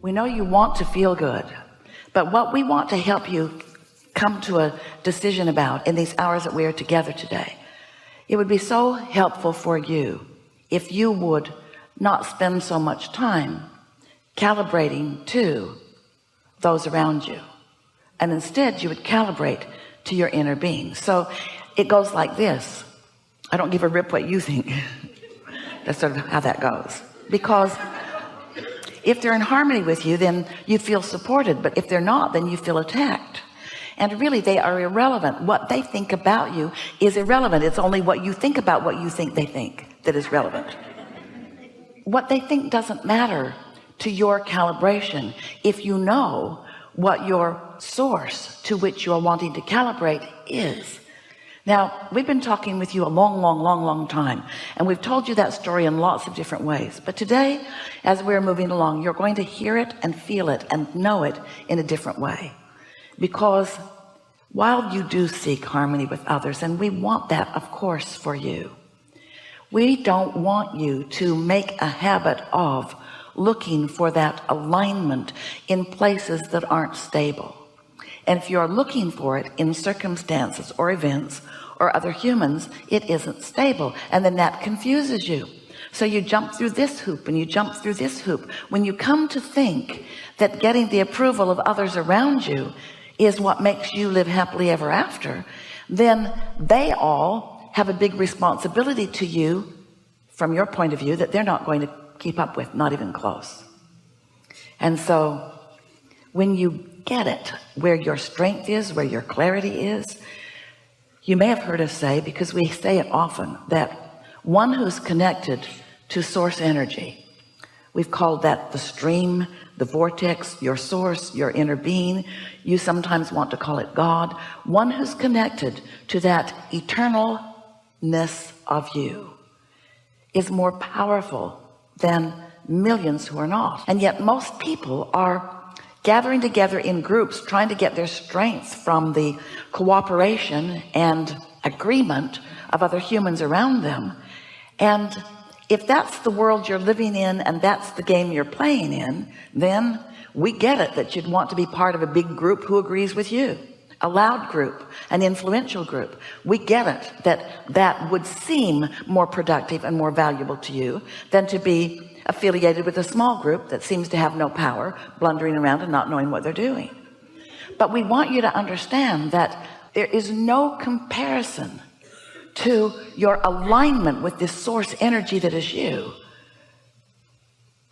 We know you want to feel good, but what we want to help you come to a decision about in these hours that we are together today, it would be so helpful for you if you would not spend so much time calibrating to those around you, and instead you would calibrate to your inner being. So it goes like this. I don't give a rip what you think. That's sort of how that goes, because if they're in harmony with you, then you feel supported, but if they're not, then you feel attacked. And really they are irrelevant. What they think about you is irrelevant. It's only what you think about what you think they think that is relevant. What they think doesn't matter to your calibration if you know what your source to which you're wanting to calibrate is. Now, we've been talking with you a long time, and we've told you that story in lots of different ways. But today, as we're moving along, you're going to hear it and feel it and know it in a different way. Because while you do seek harmony with others, and we want that, of course, for you, we don't want you to make a habit of looking for that alignment in places that aren't stable. And if you're looking for it in circumstances or events or other humans, it isn't stable, and then that confuses you. So you jump through this hoop and you jump through this hoop. When you come to think that getting the approval of others around you is what makes you live happily ever after, then they all have a big responsibility to you from your point of view that they're not going to keep up with, not even close. And so when you get it, where your strength is, where your clarity is, you may have heard us say, because we say it often, that one who's connected to source energy, we've called that the stream, the vortex, your source, your inner being. You sometimes want to call it God. One who's connected to that eternalness of you is more powerful than millions who are not. And yet most people are gathering together in groups, trying to get their strength from the cooperation and agreement of other humans around them. And if that's the world you're living in and that's the game you're playing in, then we get it that you'd want to be part of a big group who agrees with you, a loud group, an influential group. We get it that that would seem more productive and more valuable to you than to be affiliated with a small group that seems to have no power, blundering around and not knowing what they're doing. But we want you to understand that there is no comparison to your alignment with this source energy that is you,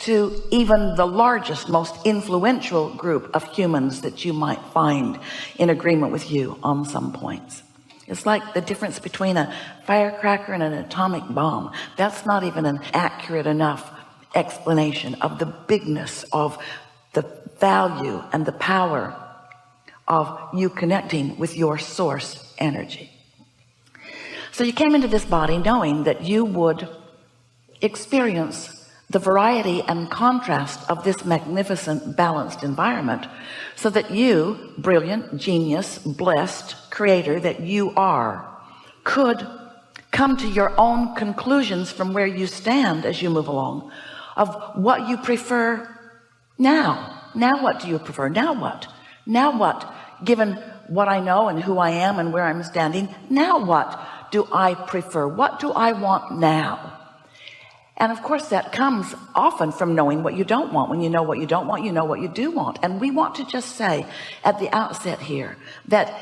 to even the largest, most influential group of humans that you might find in agreement with you on some points. It's like the difference between a firecracker and an atomic bomb. That's not even an accurate enough explanation of the bigness of the value and the power of you connecting with your source energy. So you came into this body knowing that you would experience the variety and contrast of this magnificent balanced environment, so that you, brilliant, genius, blessed creator that you are, could come to your own conclusions from where you stand as you move along of what you prefer now. Now what do you prefer? Now what? Given what I know and who I am and where I'm standing, now what do I prefer? What do I want now? And of course that comes often from knowing what you don't want. When you know what you don't want, you know what you do want. And we want to just say at the outset here that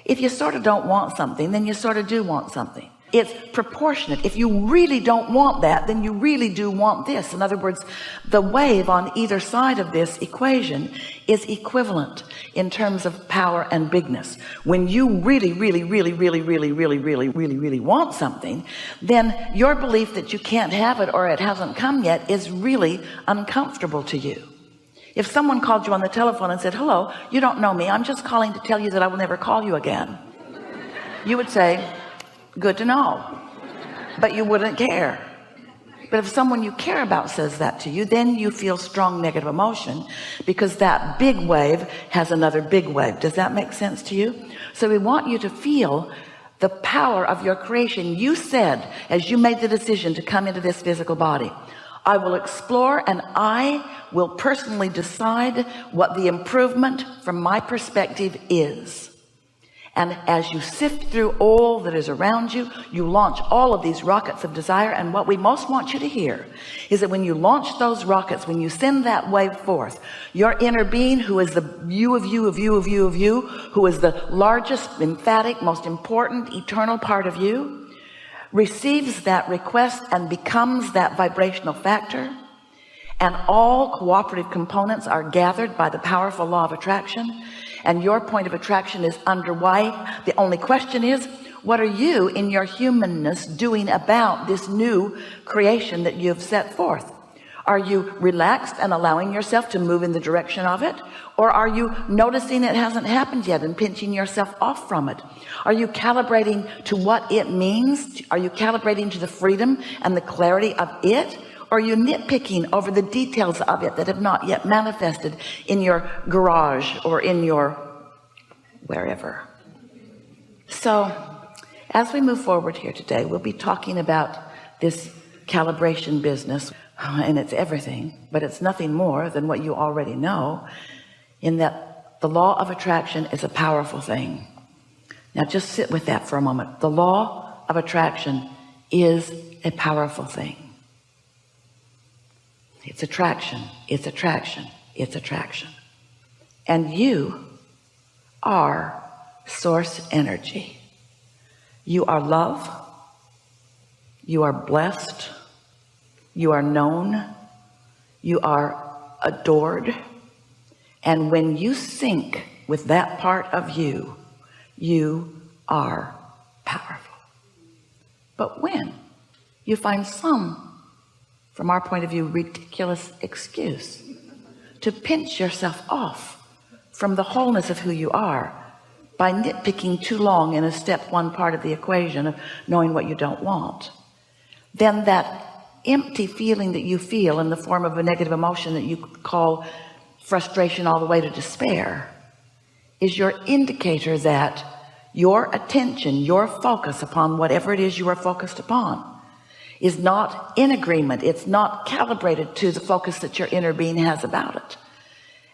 if you sort of don't want something, then you sort of do want something. It's proportionate. If you really don't want that, then you really do want this. In other words, the wave on either side of this equation is equivalent in terms of power and bigness. When you really want something, then your belief that you can't have it or it hasn't come yet is really uncomfortable to you. If someone called you on the telephone and said, "Hello, you don't know me, I'm just calling to tell you that I will never call you again," you would say, "Good to know," but you wouldn't care. But if someone you care about says that to you, then you feel strong negative emotion, because that big wave has another big wave. Does that make sense to you? So we want you to feel the power of your creation. You said, as you made the decision to come into this physical body, I will explore and I will personally decide what the improvement from my perspective is. And as you sift through all that is around you, you launch all of these rockets of desire. And what we most want you to hear is that when you launch those rockets, when you send that wave forth, your inner being, who is the you of you of you of you of you, who is the largest, emphatic, most important, eternal part of you, receives that request and becomes that vibrational factor. And all cooperative components are gathered by the powerful law of attraction. And your point of attraction is underway. The only question is, what are you in your humanness doing about this new creation that you've set forth? Are you relaxed and allowing yourself to move in the direction of it? Or are you noticing it hasn't happened yet and pinching yourself off from it? Are you calibrating to what it means? Are you calibrating to the freedom and the clarity of it? Or are you nitpicking over the details of it that have not yet manifested in your garage or in your wherever? So as we move forward here today, we'll be talking about this calibration business, and it's everything, but it's nothing more than what you already know, in that the law of attraction is a powerful thing. Now just sit with that for a moment. The law of attraction is a powerful thing. It's attraction, it's attraction, it's attraction. And you are source energy. You are love. You are blessed. You are known. You are adored. And when you sync with that part of you, you are powerful. But when you find some, from our point of view, ridiculous excuse to pinch yourself off from the wholeness of who you are by nitpicking too long in a step one part of the equation of knowing what you don't want, then that empty feeling that you feel in the form of a negative emotion that you call frustration all the way to despair is your indicator that your attention, your focus upon whatever it is you are focused upon is not in agreement. It's not calibrated to the focus that your inner being has about it.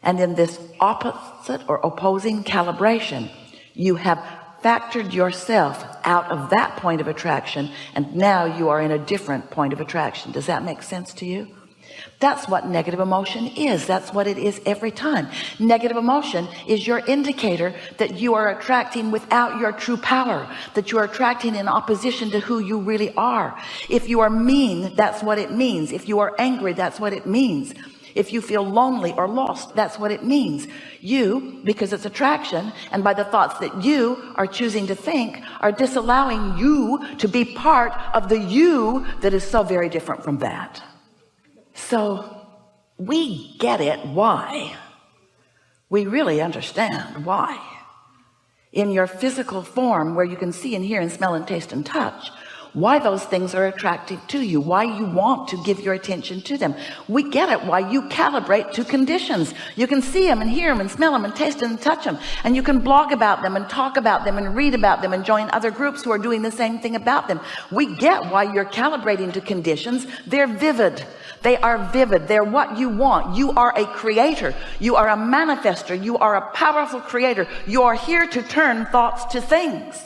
And in this opposite or opposing calibration, you have factored yourself out of that point of attraction, and now you are in a different point of attraction. Does that make sense to you? That's what negative emotion is. That's what it is every time. Negative emotion is your indicator that you are attracting without your true power, that you are attracting in opposition to who you really are. If you are mean, that's what it means. If you are angry, that's what it means. If you feel lonely or lost, that's what it means. You, because it's attraction, and by the thoughts that you are choosing to think, are disallowing you to be part of the you that is so very different from that. So we get it. Why? We really understand why. In your physical form, where you can see and hear and smell and taste and touch, why those things are attractive to you, why you want to give your attention to them. We get it, why you calibrate to conditions. You can see them and hear them and smell them and taste them and touch them, and you can blog about them and talk about them and read about them and join other groups who are doing the same thing about them. We get why you're calibrating to conditions. They're vivid. They are vivid. They're what you want. You are a creator. You are a manifester. You are a powerful creator. You are here to turn thoughts to things.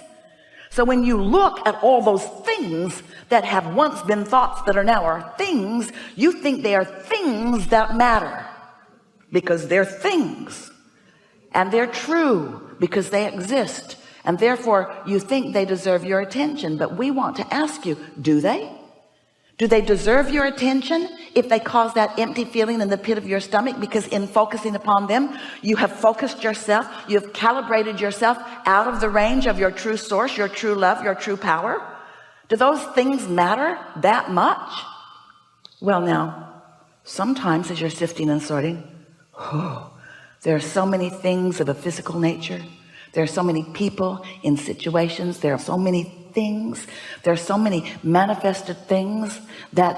So when you look at all those things that have once been thoughts that are now are things, you think they are things that matter because they're things, and they're true because they exist, and therefore you think they deserve your attention. But we want to ask you, do they? Do they deserve your attention if they cause that empty feeling in the pit of your stomach? Because in focusing upon them, you have focused yourself, you have calibrated yourself out of the range of your true source, your true love, your true power. Do those things matter that much? Well, now, sometimes as you're sifting and sorting, there are so many things of a physical nature. There are so many people in situations. There are so many things. There are so many manifested things that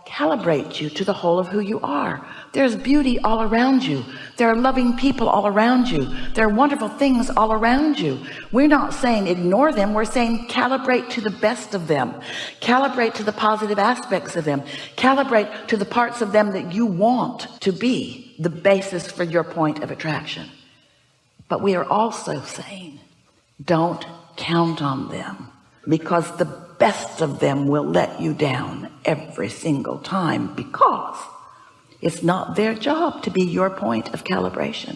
calibrate you to the whole of who you are. There's beauty all around you. There are loving people all around you. There are wonderful things all around you. We're not saying ignore them. We're saying calibrate to the best of them. Calibrate to the positive aspects of them. Calibrate to the parts of them that you want to be the basis for your point of attraction. But we are also saying, don't count on them, because the best of them will let you down every single time, because it's not their job to be your point of calibration.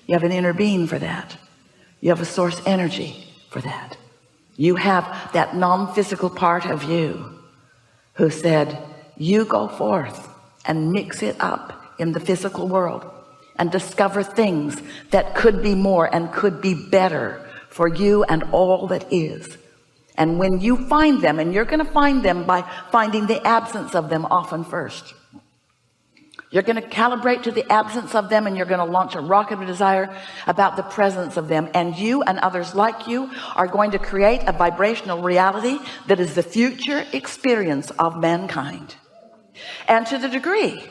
You have an inner being for that. You have a source energy for that. You have that non-physical part of you who said, you go forth and mix it up in the physical world and discover things that could be more and could be better for you and all that is. And when you find them, and you're going to find them by finding the absence of them often first. You're going to calibrate to the absence of them, and you're going to launch a rocket of desire about the presence of them. And you and others like you are going to create a vibrational reality that is the future experience of mankind. And to the degree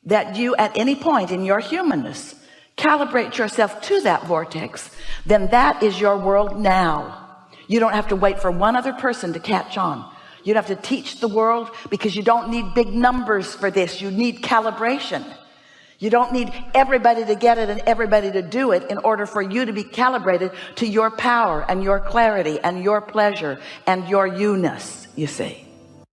that you at any point in your humanness calibrate yourself to that vortex, then that is your world now. You don't have to wait for one other person to catch on. You don't have to teach the world, because you don't need big numbers for this. You need calibration. You don't need everybody to get it and everybody to do it in order for you to be calibrated to your power and your clarity and your pleasure and your you-ness, you see.